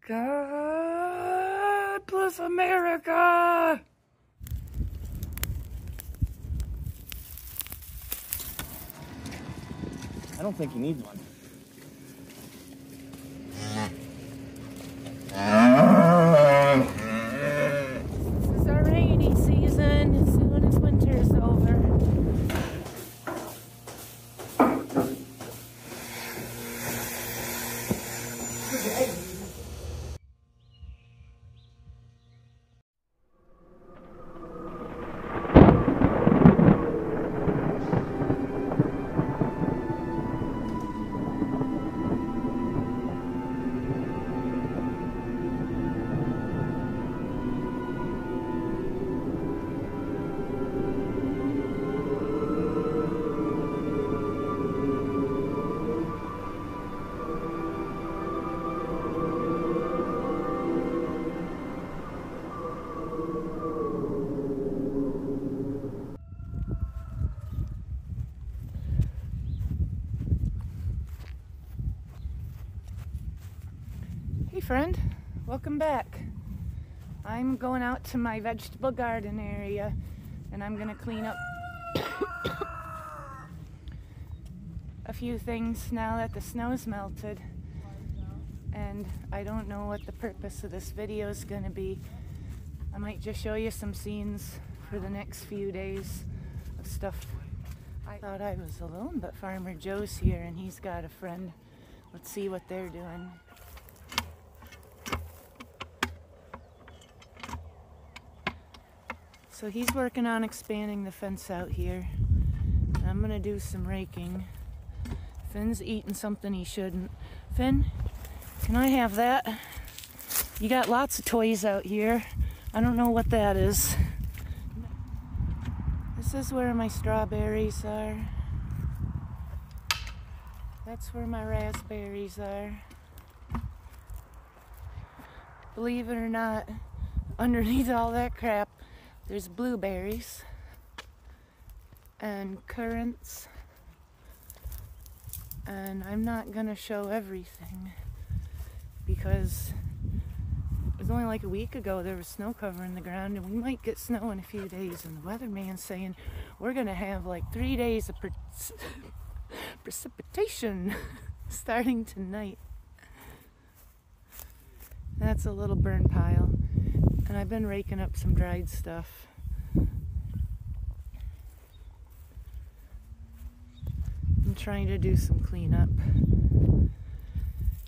God bless America! I don't think he needs one. This is our rainy season. As soon as winter is over. Hey friend, welcome back. I'm going out to my vegetable garden area and I'm gonna clean up a few things now that the snow's melted, and I don't know what the purpose of this video is gonna be. I might just show you some scenes for the next few days of stuff. I thought I was alone, but Farmer Joe's here and he's got a friend. Let's see what they're doing. So he's working on expanding the fence out here. I'm gonna do some raking. Finn's eating something he shouldn't. Finn, can I have that? You got lots of toys out here. I don't know what that is. This is where my strawberries are. That's where my raspberries are. Believe it or not, underneath all that crap, there's blueberries and currants, and I'm not gonna show everything because it was only like a week ago there was snow covering the ground, and we might get snow in a few days, and the weatherman's saying we're gonna have like 3 days of precipitation starting tonight. That's a little burn pile. And I've been raking up some dried stuff. I'm trying to do some cleanup.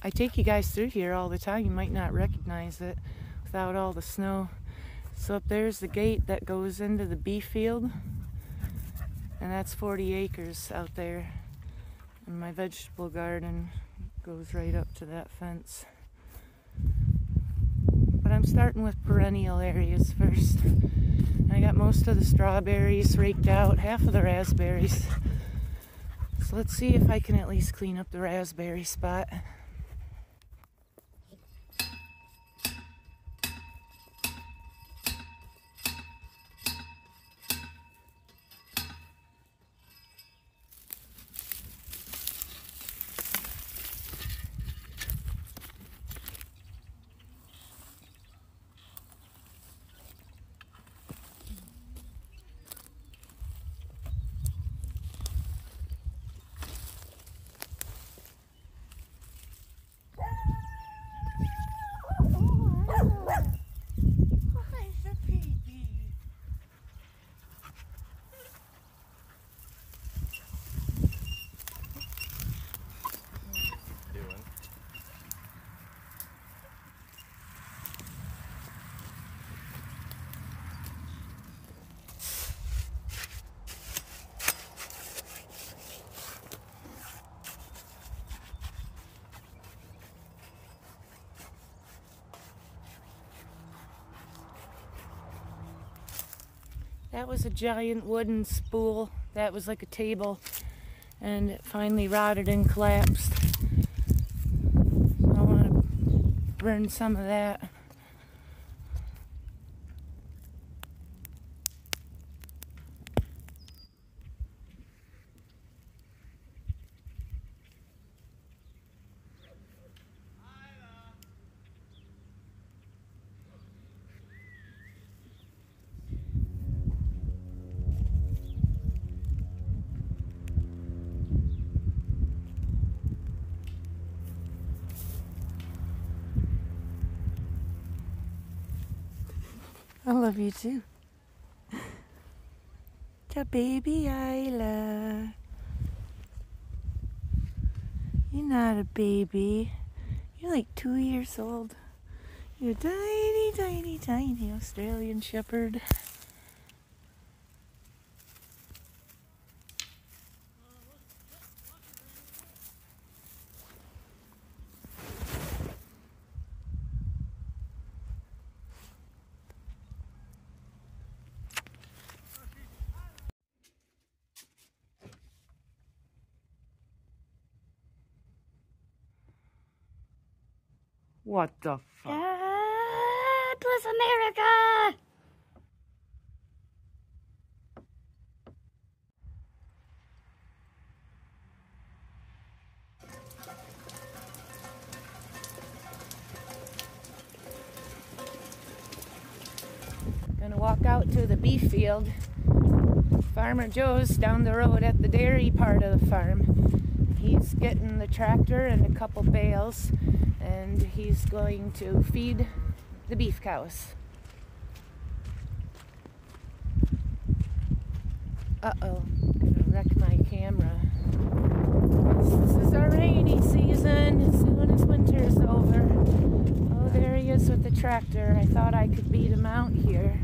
I take you guys through here all the time. You might not recognize it without all the snow. So up there's the gate that goes into the beef field. And that's 40 acres out there. And my vegetable garden goes right up to that fence. But I'm starting with perennial areas first. I got most of the strawberries raked out, half of the raspberries. So let's see if I can at least clean up the raspberry spot. That was a giant wooden spool that was like a table, and it finally rotted and collapsed. I want to burn some of that. I love you too. To baby Isla. You're not a baby. You're like 2 years old. You're a tiny, tiny, tiny Australian Shepherd. What the fuck? God bless America! Gonna walk out to the beef field. Farmer Joe's down the road at the dairy part of the farm. He's getting the tractor and a couple bales, and he's going to feed the beef cows. Uh-oh, gonna wreck my camera. This is our rainy season, as soon as winter's over. Oh, there he is with the tractor. I thought I could beat him out here.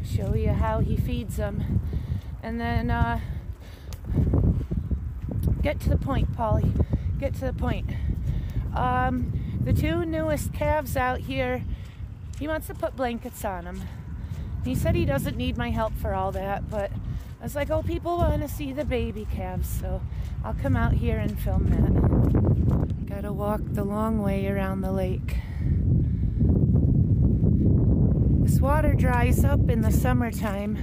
Show you how he feeds them. And then, get to the point, Polly. Get to the point. The two newest calves out here, he wants to put blankets on them. He said he doesn't need my help for all that, but I was like, oh, people want to see the baby calves, so I'll come out here and film that. Gotta walk the long way around the lake. This water dries up in the summertime.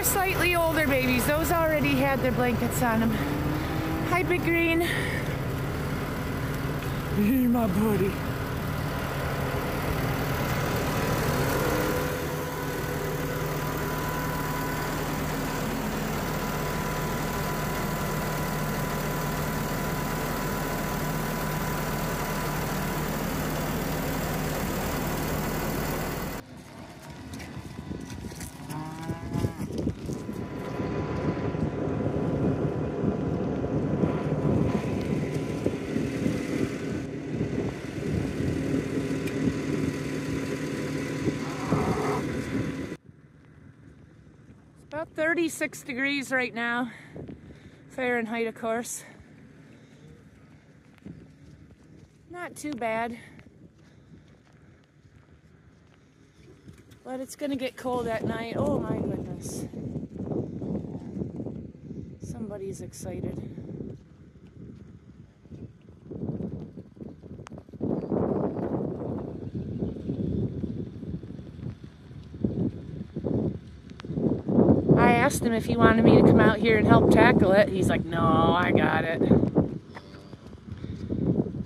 Slightly older babies, those already had their blankets on them. Hi, Big Green. Hey, my buddy. About 36 degrees right now, Fahrenheit, of course. Not too bad, but it's gonna get cold at night. Oh my goodness. Somebody's excited. I asked him if he wanted me to come out here and help tackle it. He's like, no, I got it.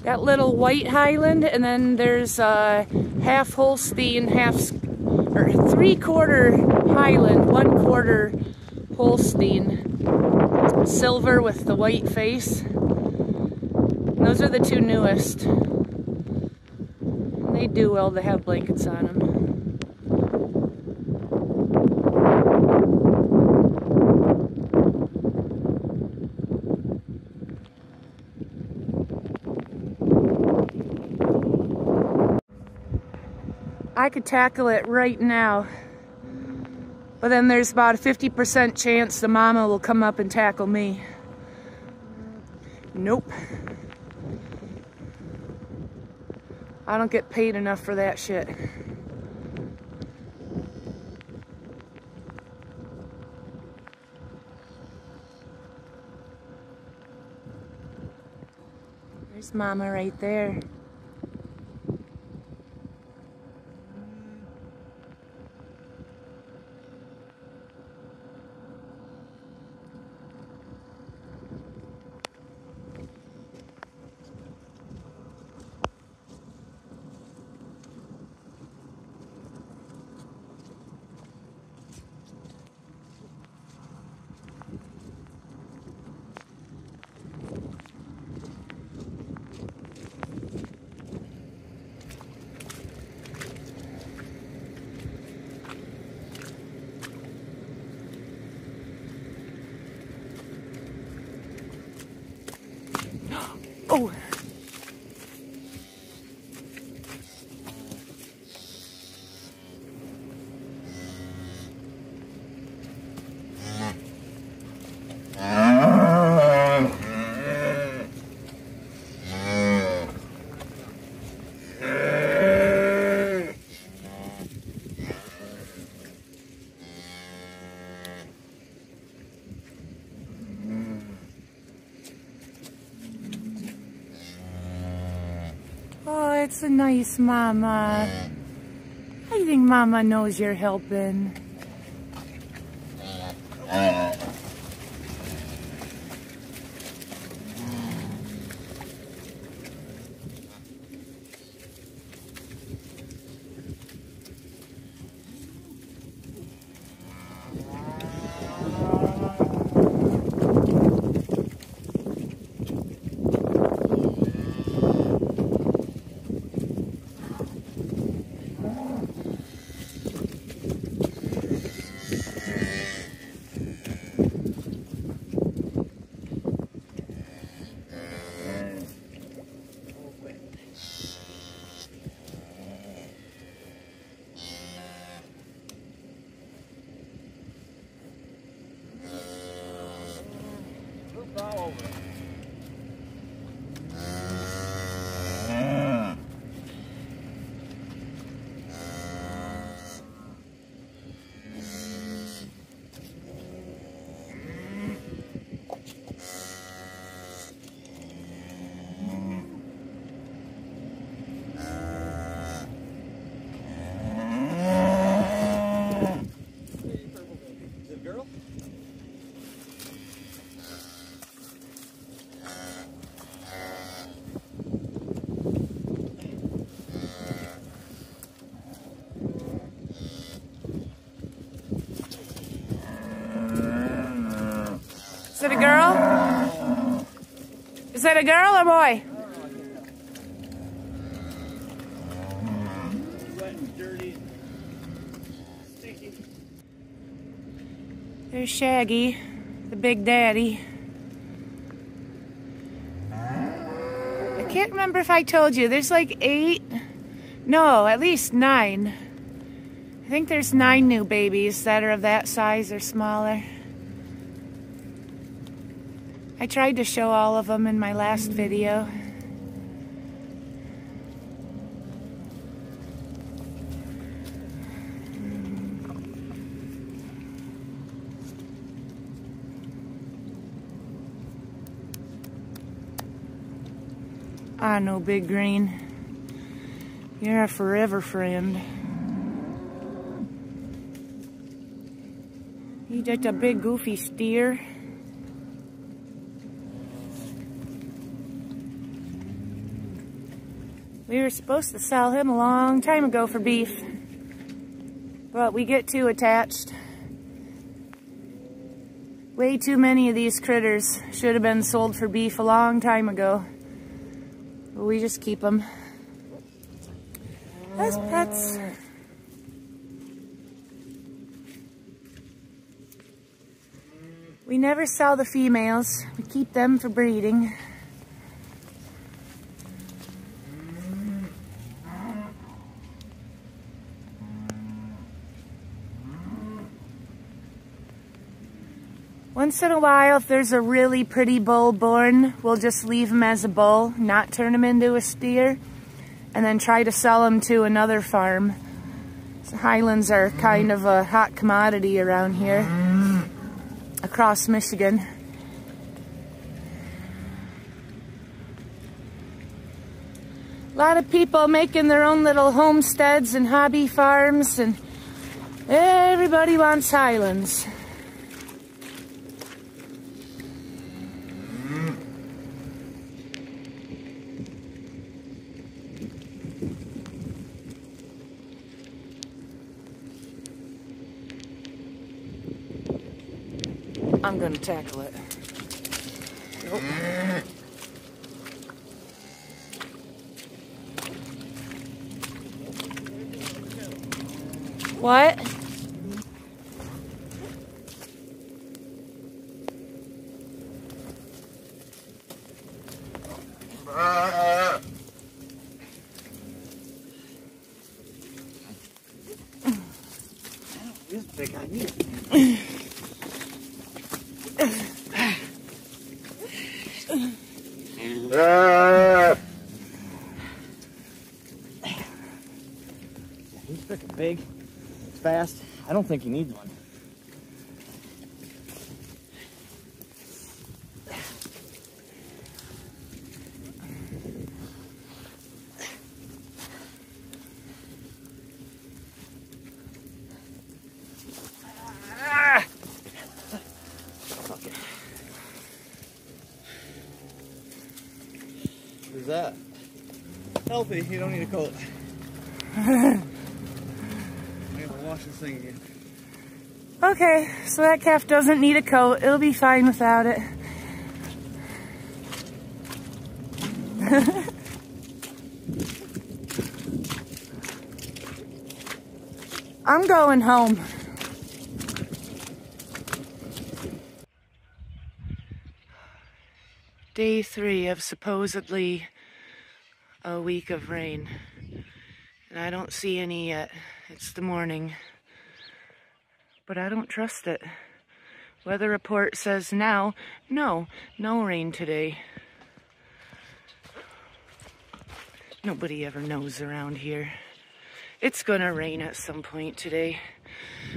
That little white Highland, and then there's half Holstein, or 3/4 Highland, 1/4 Holstein, silver with the white face. And those are the two newest. And they do well to have blankets on them. I could tackle it right now, but then there's about a 50% chance the mama will come up and tackle me. Nope. I don't get paid enough for that shit. There's Mama right there. Oh! Oh, it's a nice Mama. I think Mama knows you're helping. Is it a girl? Is that a girl or boy? Wet and dirty, sticky. There's Shaggy, the big daddy. I can't remember if I told you, there's like 8, no, at least 9. I think there's 9 new babies that are of that size or smaller. I tried to show all of them in my last video. Ah, no, Big Green. You're a forever friend. You just a big goofy steer. We were supposed to sell him a long time ago for beef, but we get too attached. Way too many of these critters should have been sold for beef a long time ago. But we just keep them as pets. We never sell the females. We keep them for breeding. Once in a while, if there's a really pretty bull born, we'll just leave him as a bull, not turn him into a steer. and then try to sell them to another farm. So Highlands are kind of a hot commodity around here, across Michigan. A lot of people making their own little homesteads and hobby farms, and everybody wants Highlands. I'm gonna tackle it. Nope. What? This big idea. He's freaking big. It's fast. I don't think he needs one. Who's that? Healthy, you don't need a coat. I'm gonna wash this thing again. Okay, so that calf doesn't need a coat. It'll be fine without it. I'm going home. Day 3 of supposedly a week of rain. And I don't see any yet. It's the morning. But I don't trust it. Weather report says now, no rain today. Nobody ever knows around here. It's gonna rain at some point today.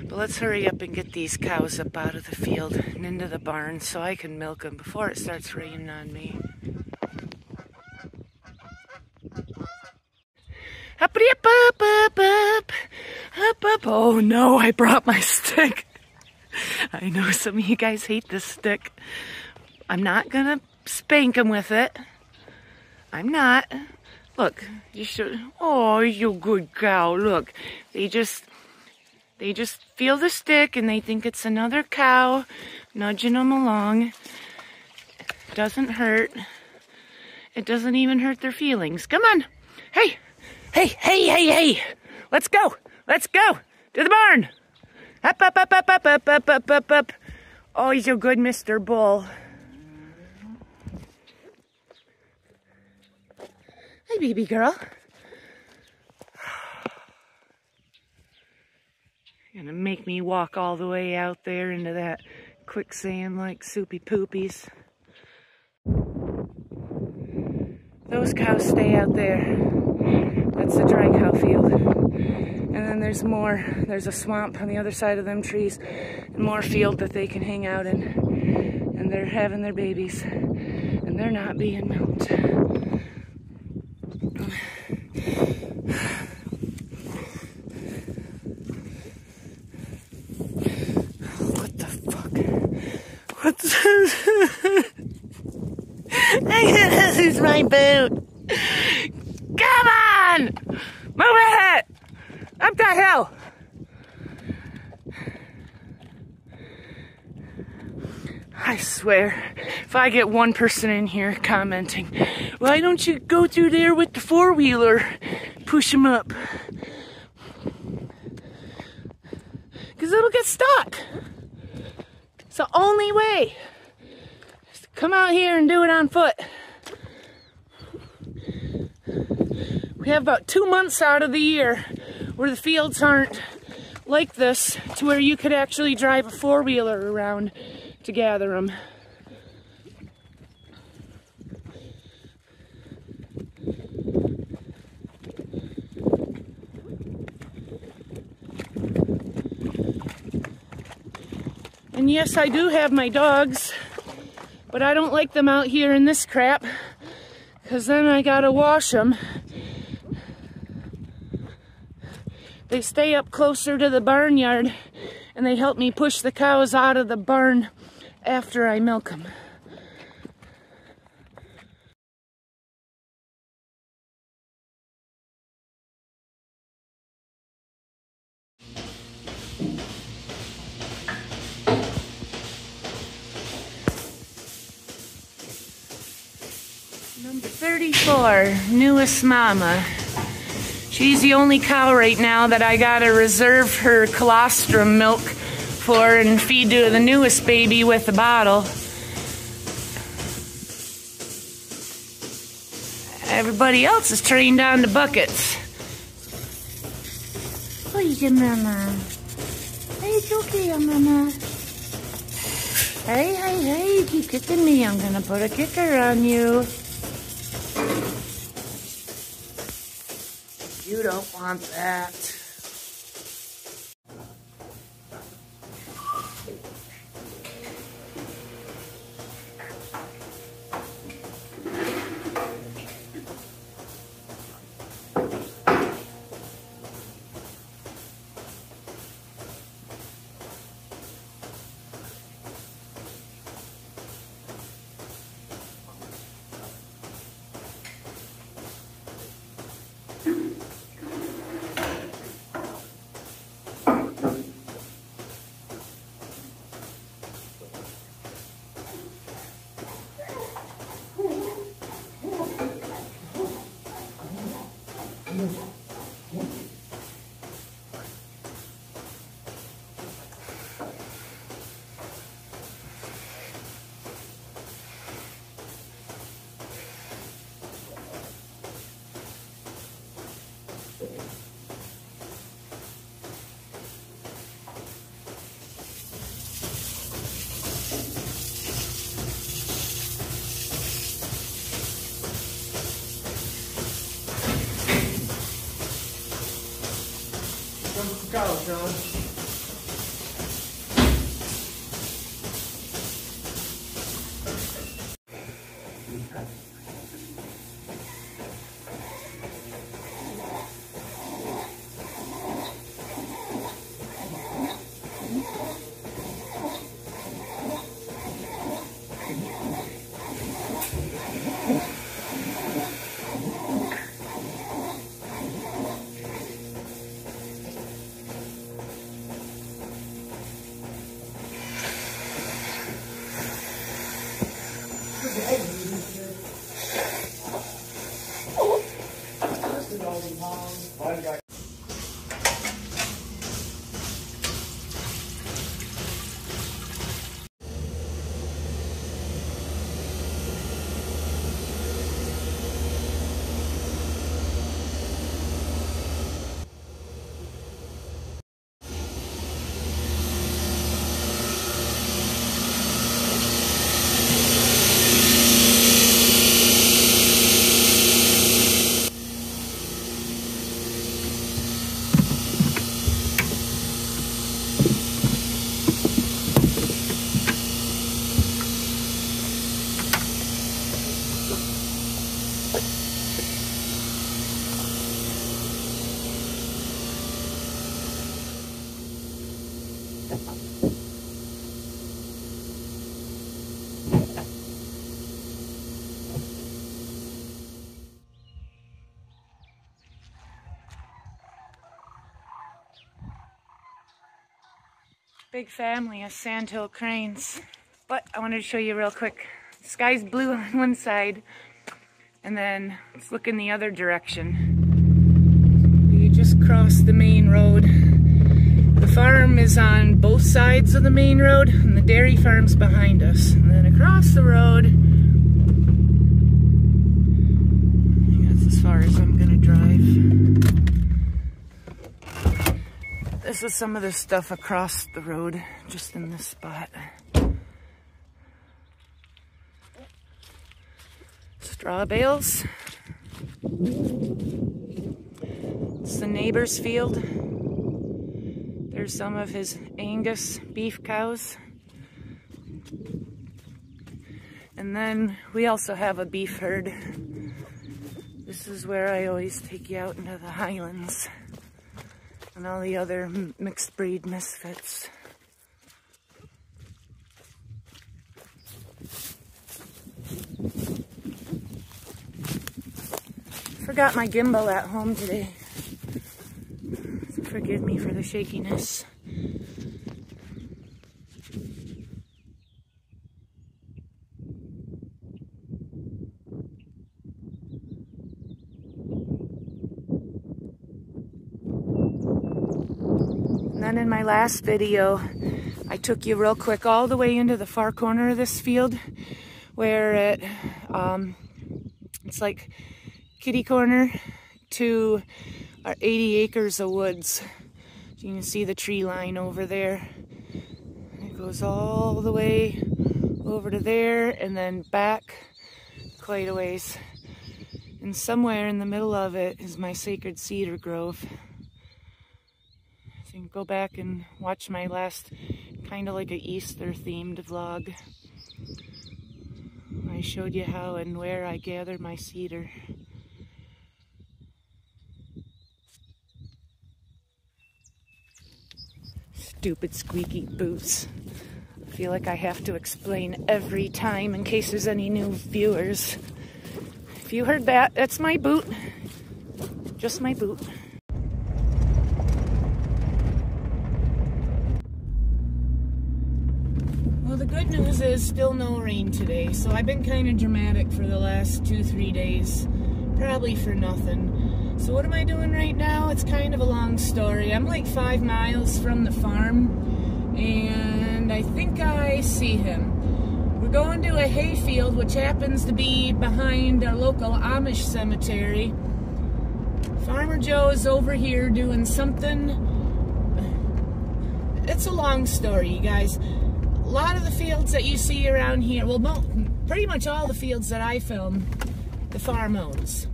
But let's hurry up and get these cows up out of the field and into the barn so I can milk them before it starts raining on me. Up, up, up, up, up, up, up. Oh no, I brought my stick. I know some of you guys hate this stick. I'm not gonna spank them with it. I'm not. Look, you should. Oh, you good cow. Look, they just feel the stick and they think it's another cow, nudging them along. Doesn't hurt. It doesn't even hurt their feelings. Come on. Hey, hey, hey, hey, hey. Let's go. Let's go to the barn. Up, up, up, up, up, up, up, up, up, up. Oh, you're good, Mr. Bull. Hey, baby girl. You're gonna make me walk all the way out there into that quicksand like soupy poopies. Those cows stay out there. That's the dry cow field. And then there's more. There's a swamp on the other side of them trees. And more field that they can hang out in. And they're having their babies. And they're not being milked. What the fuck? What's this? This is my boot. Come on! Move it! Up the hill! I swear, if I get one person in here commenting, why don't you go through there with the four-wheeler, push him up? Because it'll get stuck. It's the only way. Is to come out here and do it on foot. We have about 2 months out of the year where the fields aren't like this, to where you could actually drive a four-wheeler around to gather them. And yes, I do have my dogs, but I don't like them out here in this crap, because then I gotta wash them. They stay up closer to the barnyard, and they help me push the cows out of the barn after I milk them. Number 34, newest mama. She's the only cow right now that I gotta reserve her colostrum milk for and feed to the newest baby with the bottle. Everybody else is trained on the buckets. Where's your mama? It's okay, mama. Hey, you keep kicking me. I'm gonna put a kicker on you. You don't want that. Go, John. Big family of sandhill cranes. But I wanted to show you real quick. The sky's blue on one side, and then let's look in the other direction. You just crossed the main road. The farm is on both sides of the main road, and the dairy farm's behind us. And then across the road, I think that's as far as I'm gonna drive. This is some of the stuff across the road, just in this spot. Straw bales. It's the neighbor's field. There's some of his Angus beef cows. And then we also have a beef herd. This is where I always take you out into the highlands and all the other mixed breed misfits. Forgot my gimbal at home today. Forgive me for the shakiness. And then in my last video, I took you real quick all the way into the far corner of this field where it's like kitty corner to our 80 acres of woods. You can see the tree line over there. It goes all the way over to there and then back quite a ways. And somewhere in the middle of it is my sacred cedar grove. So you can go back and watch my last kind of like an Easter themed vlog. I showed you how and where I gather my cedar. Stupid squeaky boots. I feel like I have to explain every time in case there's any new viewers. If you heard that, that's my boot. Just my boot. Well, the good news is still no rain today, so I've been kind of dramatic for the last 2-3 days. Probably for nothing. So what am I doing right now? It's kind of a long story. I'm like 5 miles from the farm, and I think I see him. We're going to a hayfield, which happens to be behind our local Amish cemetery. Farmer Joe is over here doing something. It's a long story, you guys. A lot of the fields that you see around here, well, pretty much all the fields that I film, the farm owns.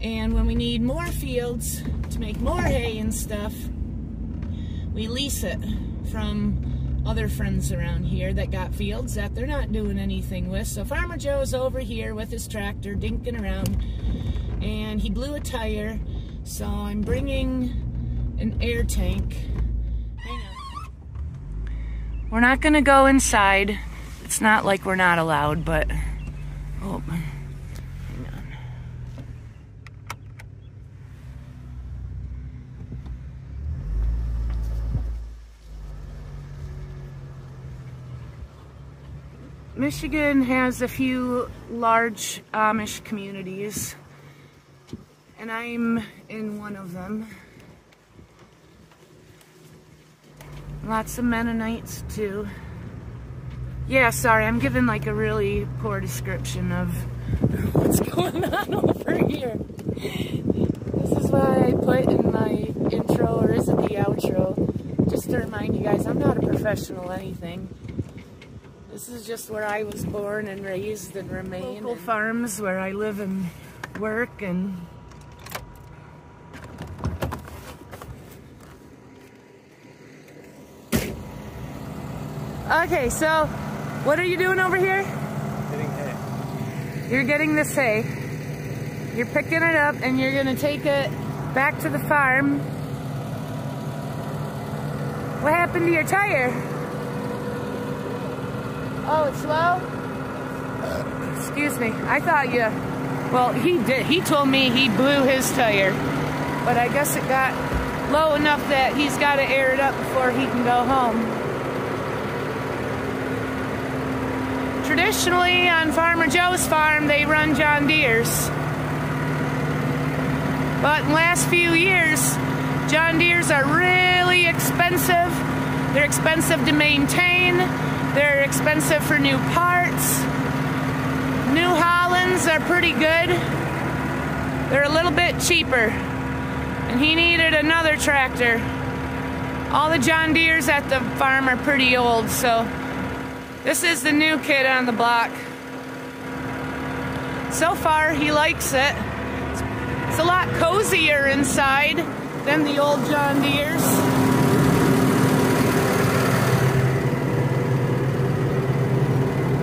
And when we need more fields to make more hay and stuff, we lease it from other friends around here that got fields that they're not doing anything with. So Farmer Joe's over here with his tractor dinking around, and he blew a tire, so I'm bringing an air tank. Hang on. We're not gonna go inside. It's not like we're not allowed, but oh. Michigan has a few large Amish communities, and I'm in one of them. Lots of Mennonites too. Yeah, sorry, I'm giving like a really poor description of what's going on over here. This is why I put in my intro, or is it the outro, just to remind you guys I'm not a professional anything. This is just where I was born and raised and remain. Local farms where I live and work and... Okay, so what are you doing over here? Getting hay. You're getting this hay. You're picking it up and you're gonna take it back to the farm. What happened to your tire? Oh, it's low? Excuse me. I thought you... Well, he did. He told me he blew his tire. But I guess it got low enough that he's got to air it up before he can go home. Traditionally, on Farmer Joe's farm, they run John Deeres. But in the last few years, John Deeres are really expensive. They're expensive to maintain. They're expensive for new parts. New Hollands are pretty good. They're a little bit cheaper. And he needed another tractor. All the John Deeres at the farm are pretty old, so this is the new kid on the block. So far, he likes it. It's a lot cozier inside than the old John Deeres.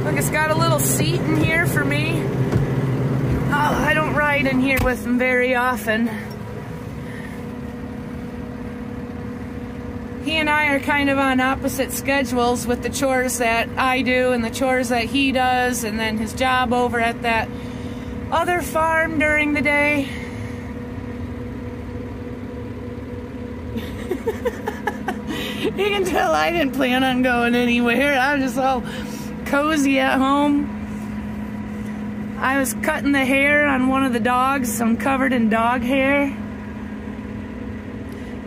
Look It's got a little seat in here for me. Oh, I don't ride in here with him very often. He and I are kind of on opposite schedules with the chores that I do and the chores that he does, and then his job over at that other farm during the day. You can tell I didn't plan on going anywhere. I was just all cozy at home. I was cutting the hair on one of the dogs. I'm covered in dog hair.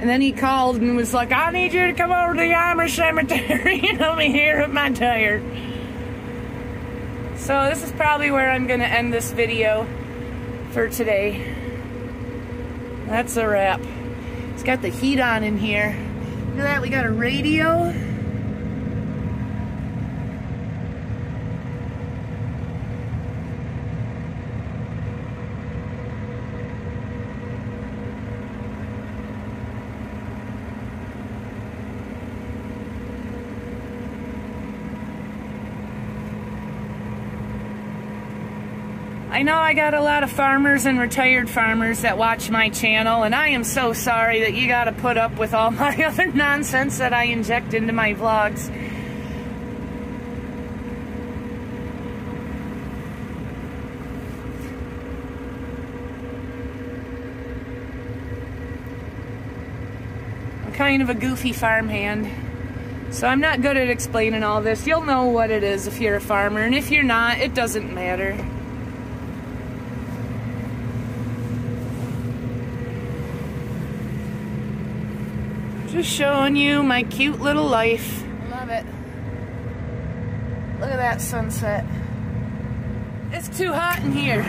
And then he called and was like, I need you to come over to the Amish cemetery and help me hair up my tire. So this is probably where I'm going to end this video for today. That's a wrap. It's got the heat on in here. Look at that, we got a radio. I know I got a lot of farmers and retired farmers that watch my channel, and I am so sorry that you gotta put up with all my other nonsense that I inject into my vlogs. I'm kind of a goofy farmhand, so I'm not good at explaining all this. You'll know what it is if you're a farmer, and if you're not, it doesn't matter. Just showing you my cute little life. I love it. Look at that sunset. It's too hot in here.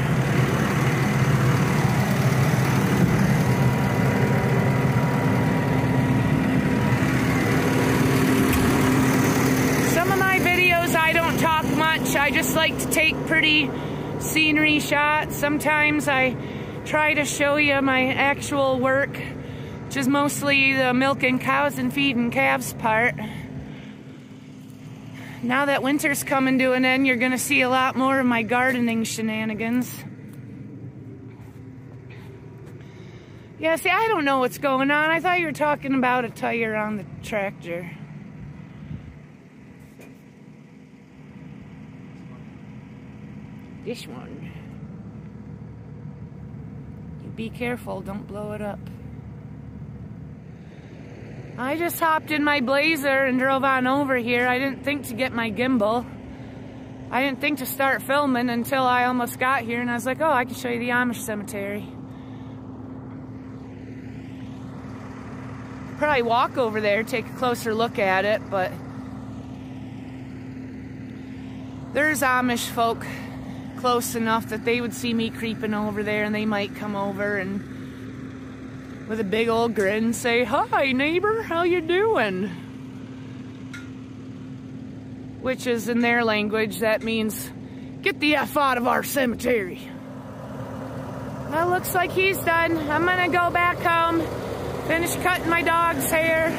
Some of my videos I don't talk much. I just like to take pretty scenery shots. Sometimes I try to show you my actual work, which is mostly the milking cows and feeding calves part. Now that winter's coming to an end, you're gonna see a lot more of my gardening shenanigans. Yeah, see, I don't know what's going on. I thought you were talking about a tire on the tractor. This one. You be careful, don't blow it up. I just hopped in my Blazer and drove on over here. I didn't think to get my gimbal. I didn't think to start filming until I almost got here, and I was like, oh, I can show you the Amish cemetery. Probably walk over there, take a closer look at it, but there's Amish folk close enough that they would see me creeping over there, and they might come over and with a big old grin say, hi neighbor, how you doing? Which is, in their language, that means, get the F out of our cemetery. Well, looks like he's done. I'm gonna go back home, finish cutting my dog's hair.